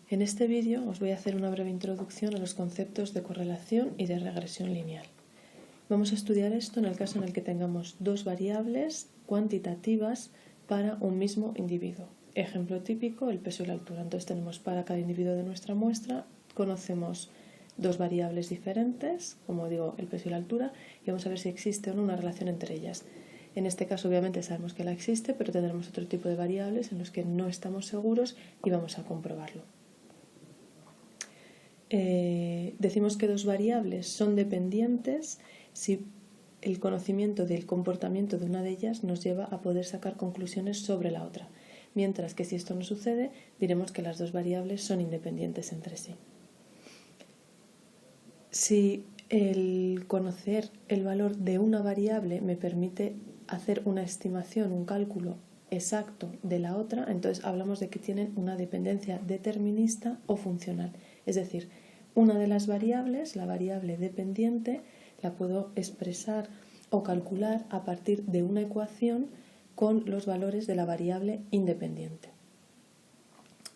En este vídeo os voy a hacer una breve introducción a los conceptos de correlación y de regresión lineal. Vamos a estudiar esto en el caso en el que tengamos dos variables cuantitativas para un mismo individuo. Ejemplo típico, el peso y la altura. Entonces tenemos para cada individuo de nuestra muestra, conocemos dos variables diferentes, como digo, el peso y la altura, y vamos a ver si existe o no una relación entre ellas. En este caso obviamente sabemos que la existe, pero tendremos otro tipo de variables en los que no estamos seguros y vamos a comprobarlo. Decimos que dos variables son dependientes si el conocimiento del comportamiento de una de ellas nos lleva a poder sacar conclusiones sobre la otra, mientras que si esto no sucede, diremos que las dos variables son independientes entre sí. Si el conocer el valor de una variable me permite hacer una estimación, un cálculo exacto de la otra, entonces hablamos de que tienen una dependencia determinista o funcional. Es decir, una de las variables, la variable dependiente, la puedo expresar o calcular a partir de una ecuación con los valores de la variable independiente.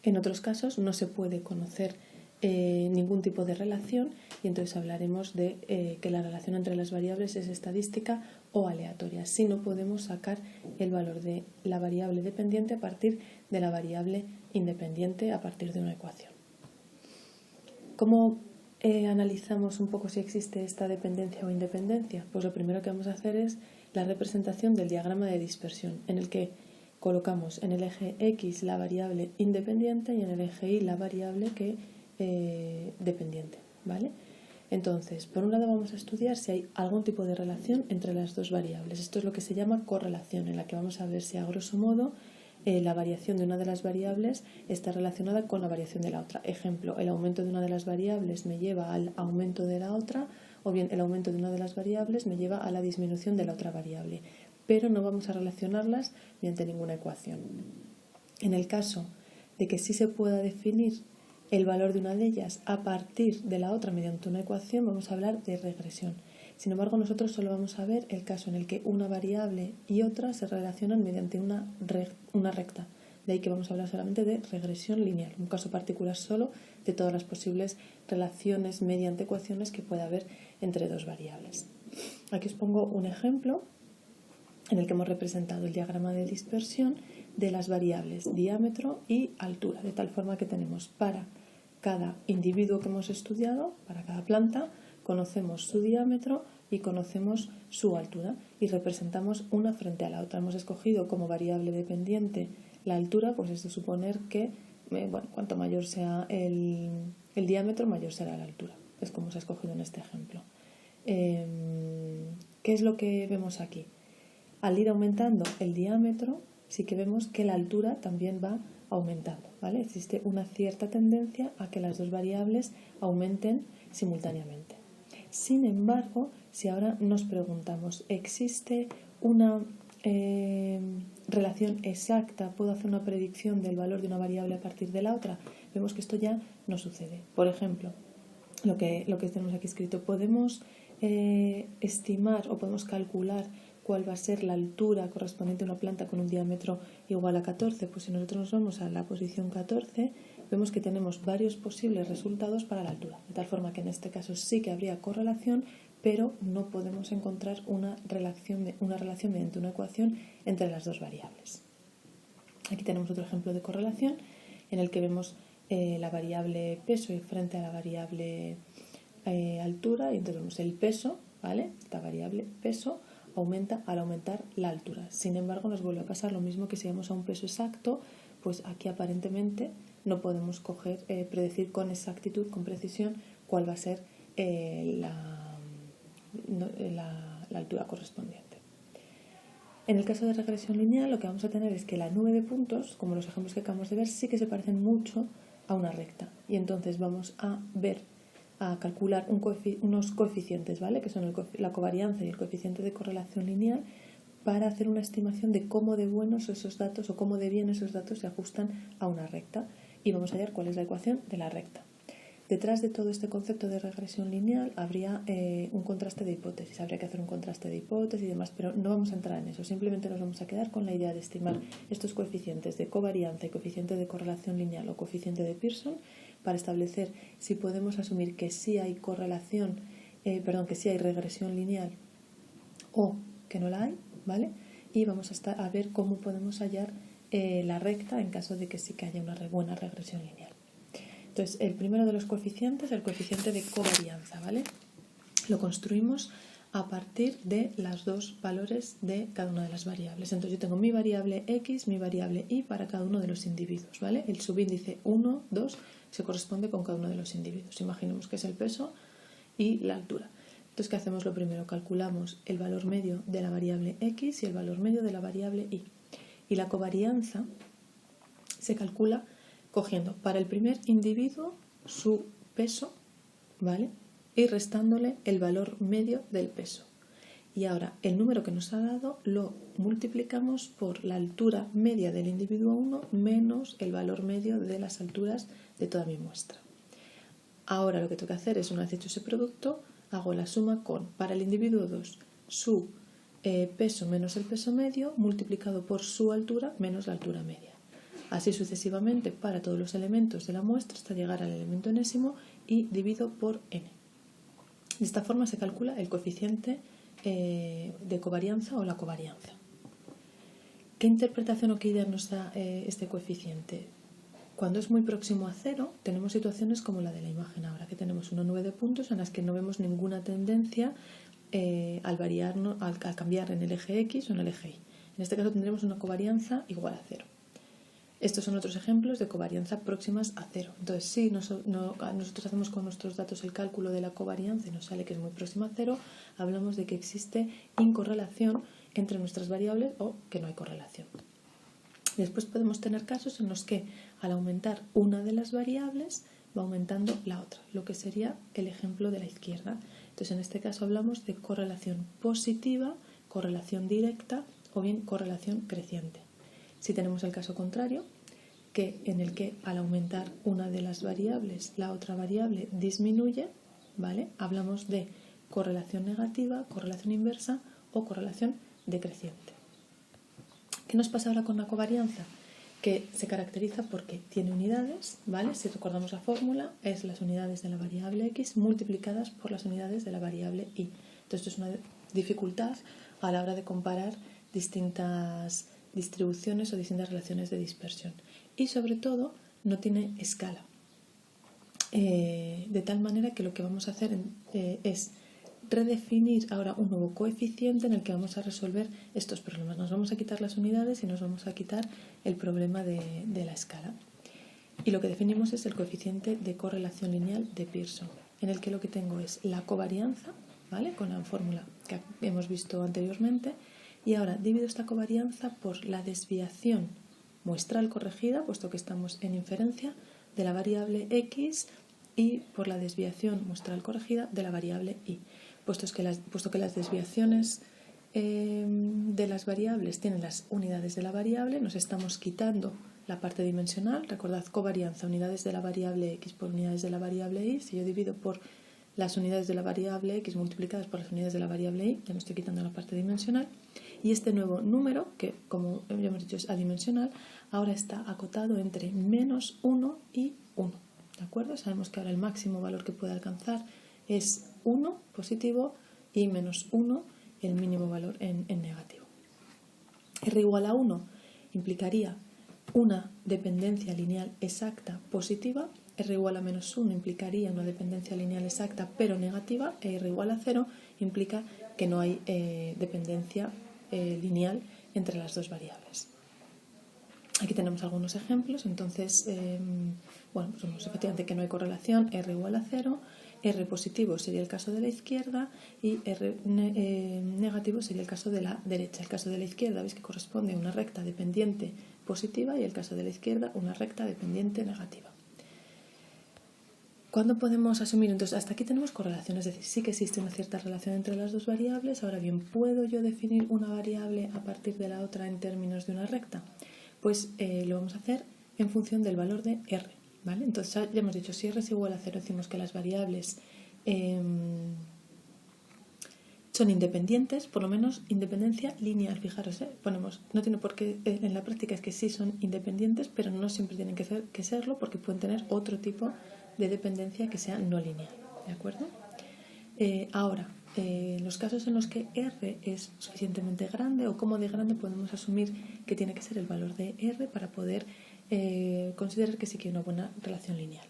En otros casos no se puede conocer ningún tipo de relación y entonces hablaremos de que la relación entre las variables es estadística o aleatoria. Si no podemos sacar el valor de la variable dependiente a partir de la variable independiente a partir de una ecuación. ¿Cómo analizamos un poco si existe esta dependencia o independencia? Pues lo primero que vamos a hacer es la representación del diagrama de dispersión, en el que colocamos en el eje X la variable independiente y en el eje Y la variable dependiente, ¿vale? Entonces, por un lado vamos a estudiar si hay algún tipo de relación entre las dos variables. Esto es lo que se llama correlación, en la que vamos a ver si a grosso modo la variación de una de las variables está relacionada con la variación de la otra. Ejemplo, el aumento de una de las variables me lleva al aumento de la otra, o bien el aumento de una de las variables me lleva a la disminución de la otra variable, pero no vamos a relacionarlas mediante ninguna ecuación. En el caso de que sí se pueda definir el valor de una de ellas a partir de la otra mediante una ecuación, vamos a hablar de regresión. Sin embargo, nosotros solo vamos a ver el caso en el que una variable y otra se relacionan mediante una recta. De ahí que vamos a hablar solamente de regresión lineal, un caso particular solo de todas las posibles relaciones mediante ecuaciones que pueda haber entre dos variables. Aquí os pongo un ejemplo en el que hemos representado el diagrama de dispersión de las variables diámetro y altura, de tal forma que tenemos para cada individuo que hemos estudiado, para cada planta, conocemos su diámetro y conocemos su altura y representamos una frente a la otra. Hemos escogido como variable dependiente la altura, pues es de suponer que cuanto mayor sea el diámetro, mayor será la altura. Es como se ha escogido en este ejemplo. ¿Qué es lo que vemos aquí? Al ir aumentando el diámetro, sí que vemos que la altura también va aumentando, ¿vale? Existe una cierta tendencia a que las dos variables aumenten simultáneamente. Sin embargo, si ahora nos preguntamos, ¿existe una relación exacta? ¿Puedo hacer una predicción del valor de una variable a partir de la otra? Vemos que esto ya no sucede. Por ejemplo, lo que tenemos aquí escrito, podemos estimar o podemos calcular cuál va a ser la altura correspondiente a una planta con un diámetro igual a 14. Pues si nosotros nos vamos a la posición 14, vemos que tenemos varios posibles resultados para la altura, de tal forma que en este caso sí que habría correlación, pero no podemos encontrar una relación mediante una ecuación entre las dos variables. Aquí tenemos otro ejemplo de correlación en el que vemos la variable peso y frente a la variable altura, y entonces vemos el peso, ¿vale? Esta variable peso aumenta al aumentar la altura. Sin embargo, nos vuelve a pasar lo mismo que si vamos a un peso exacto, pues aquí aparentemente no podemos predecir con exactitud, con precisión, cuál va a ser la altura correspondiente. En el caso de regresión lineal, lo que vamos a tener es que la nube de puntos, como los ejemplos que acabamos de ver, sí que se parecen mucho a una recta. Y entonces vamos a calcular unos coeficientes, ¿vale? Que son la covarianza y el coeficiente de correlación lineal, para hacer una estimación de cómo de buenos esos datos o cómo de bien esos datos se ajustan a una recta. Y vamos a ver cuál es la ecuación de la recta. detrás de todo este concepto de regresión lineal habría un contraste de hipótesis, habría que hacer un contraste de hipótesis y demás, pero no vamos a entrar en eso, simplemente nos vamos a quedar con la idea de estimar estos coeficientes de covarianza y coeficiente de correlación lineal o coeficiente de Pearson para establecer si podemos asumir que sí hay que sí hay regresión lineal o que no la hay, ¿vale? Y vamos a ver cómo podemos hallar la recta en caso de que sí que haya una buena regresión lineal. Entonces, el primero de los coeficientes, el coeficiente de covarianza, ¿vale? Lo construimos a partir de los dos valores de cada una de las variables. Entonces, yo tengo mi variable x, mi variable y para cada uno de los individuos, ¿vale? El subíndice 1, 2 se corresponde con cada uno de los individuos. Imaginemos que es el peso y la altura. Entonces, ¿qué hacemos? Lo primero, calculamos el valor medio de la variable x y el valor medio de la variable y. Y la covarianza se calcula cogiendo para el primer individuo su peso, ¿vale? Y restándole el valor medio del peso. Y ahora el número que nos ha dado lo multiplicamos por la altura media del individuo 1 menos el valor medio de las alturas de toda mi muestra. Ahora lo que tengo que hacer es, una vez hecho ese producto, hago la suma con, para el individuo 2, su peso menos el peso medio multiplicado por su altura menos la altura media. Así sucesivamente para todos los elementos de la muestra hasta llegar al elemento enésimo y divido por n. De esta forma se calcula el coeficiente de covarianza o la covarianza. ¿Qué interpretación o qué idea nos da este coeficiente? Cuando es muy próximo a 0, tenemos situaciones como la de la imagen ahora, que tenemos una nube de puntos en las que no vemos ninguna tendencia al cambiar en el eje X o en el eje Y. En este caso tendremos una covarianza igual a 0. Estos son otros ejemplos de covarianza próximas a 0. Entonces, si nosotros hacemos con nuestros datos el cálculo de la covarianza y nos sale que es muy próxima a 0, hablamos de que existe incorrelación entre nuestras variables o que no hay correlación. Después podemos tener casos en los que al aumentar una de las variables va aumentando la otra, lo que sería el ejemplo de la izquierda. Entonces, en este caso hablamos de correlación positiva, correlación directa o bien correlación creciente. Si tenemos el caso contrario, en el que al aumentar una de las variables, la otra variable disminuye, ¿vale? Hablamos de correlación negativa, correlación inversa o correlación decreciente. ¿Qué nos pasa ahora con la covarianza? Que se caracteriza porque tiene unidades, ¿vale? Si recordamos la fórmula, es las unidades de la variable x multiplicadas por las unidades de la variable y. Entonces, esto es una dificultad a la hora de comparar distintas distribuciones o distintas relaciones de dispersión. Y sobre todo, no tiene escala. De tal manera que lo que vamos a hacer es redefinir ahora un nuevo coeficiente en el que vamos a resolver estos problemas. Nos vamos a quitar las unidades y nos vamos a quitar el problema de la escala. Y lo que definimos es el coeficiente de correlación lineal de Pearson, en el que lo que tengo es la covarianza, ¿vale? Con la fórmula que hemos visto anteriormente, y ahora divido esta covarianza por la desviación muestral corregida, puesto que estamos en inferencia, de la variable x y por la desviación muestral corregida de la variable y. Puesto que las desviaciones de las variables tienen las unidades de la variable, nos estamos quitando la parte dimensional. Recordad, covarianza, unidades de la variable x por unidades de la variable y. Si yo divido por las unidades de la variable x multiplicadas por las unidades de la variable y, ya me estoy quitando la parte dimensional. Y este nuevo número, que como ya hemos dicho es adimensional, ahora está acotado entre menos 1 y 1. ¿De acuerdo? Sabemos que ahora el máximo valor que puede alcanzar es 1 positivo y menos 1 el mínimo valor en negativo. R igual a 1 implicaría una dependencia lineal exacta positiva. R igual a menos 1 implicaría una dependencia lineal exacta pero negativa. E R igual a 0 implica que no hay dependencia lineal entre las dos variables. Aquí tenemos algunos ejemplos. Entonces, pues vemos efectivamente que no hay correlación. R igual a 0. R positivo sería el caso de la izquierda y R negativo sería el caso de la derecha. El caso de la izquierda veis que corresponde a una recta dependiente positiva y el caso de la izquierda una recta dependiente negativa. ¿Cuándo podemos asumir? Entonces, hasta aquí tenemos correlación, es decir, sí que existe una cierta relación entre las dos variables. Ahora bien, ¿puedo yo definir una variable a partir de la otra en términos de una recta? Pues lo vamos a hacer en función del valor de R. ¿vale? Entonces ya hemos dicho, si R es igual a 0, decimos que las variables son independientes, por lo menos independencia lineal. Fijaros, ponemos, no tiene por qué, en la práctica es que sí son independientes, pero no siempre tienen que serlo, porque pueden tener otro tipo de dependencia que sea no lineal, ¿de acuerdo? Ahora, los casos en los que R es suficientemente grande o como de grande, podemos asumir que tiene que ser el valor de R para poder considerar que sí que hay una buena relación lineal.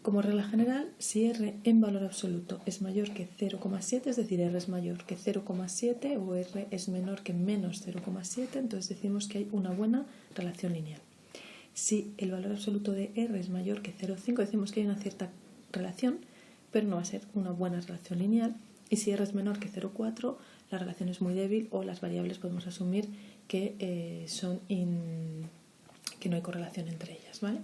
Como regla general, si R en valor absoluto es mayor que 0,7, es decir, R es mayor que 0,7 o R es menor que menos 0,7, entonces decimos que hay una buena relación lineal. Si el valor absoluto de R es mayor que 0,5, decimos que hay una cierta relación, pero no va a ser una buena relación lineal. Y si R es menor que 0,4, la relación es muy débil o las variables podemos asumir que, que no hay correlación entre ellas, ¿vale?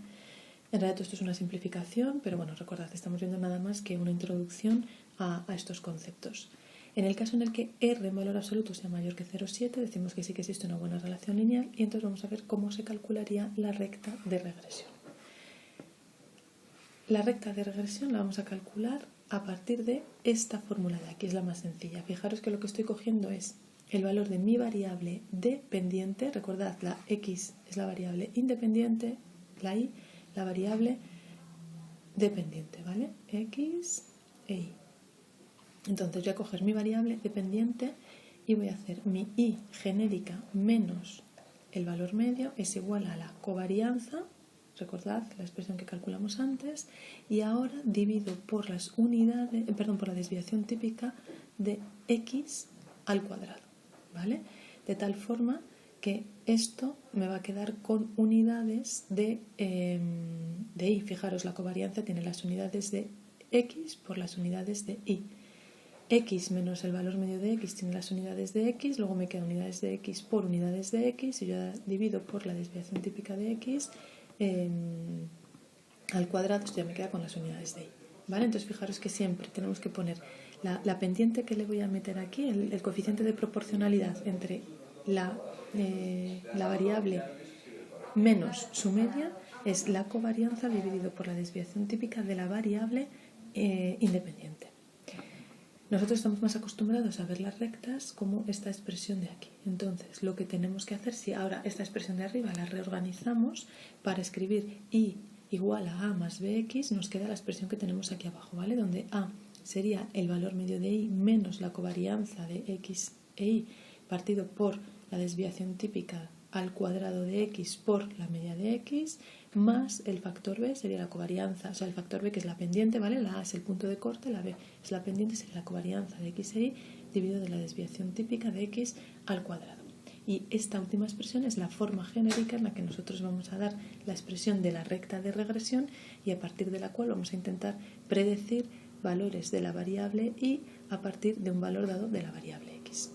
En realidad esto es una simplificación, pero bueno, recordad, estamos viendo nada más que una introducción a estos conceptos. En el caso en el que R en valor absoluto sea mayor que 0,7, decimos que sí que existe una buena relación lineal y entonces vamos a ver cómo se calcularía la recta de regresión. La recta de regresión la vamos a calcular a partir de esta fórmula de aquí, es la más sencilla. Fijaros que lo que estoy cogiendo es el valor de mi variable dependiente, recordad, la X es la variable independiente, la Y la variable dependiente, ¿vale? X e Y. Entonces voy a coger mi variable dependiente y voy a hacer mi Y genérica menos el valor medio es igual a la covarianza, recordad la expresión que calculamos antes, y ahora divido por las unidades, por la desviación típica de X al cuadrado, ¿vale? De tal forma que esto me va a quedar con unidades de Y. Fijaros, la covarianza tiene las unidades de X por las unidades de Y. X menos el valor medio de X tiene las unidades de X, luego me quedan unidades de X por unidades de X, y yo divido por la desviación típica de X al cuadrado, esto ya me queda con las unidades de Y. ¿Vale? Entonces fijaros que siempre tenemos que poner la pendiente que le voy a meter aquí, el coeficiente de proporcionalidad entre la variable menos su media es la covarianza dividido por la desviación típica de la variable independiente. Nosotros estamos más acostumbrados a ver las rectas como esta expresión de aquí. Entonces, lo que tenemos que hacer, si ahora esta expresión de arriba la reorganizamos para escribir y igual a más bx, nos queda la expresión que tenemos aquí abajo, ¿vale? Donde a sería el valor medio de y menos la covarianza de x e y partido por la desviación típica al cuadrado de x por la media de x, más el factor b sería la covarianza, o sea, el factor b que es la pendiente, ¿vale? La a es el punto de corte, la b es la pendiente, sería la covarianza de x e y dividido de la desviación típica de x al cuadrado. Y esta última expresión es la forma genérica en la que nosotros vamos a dar la expresión de la recta de regresión y a partir de la cual vamos a intentar predecir valores de la variable y a partir de un valor dado de la variable x.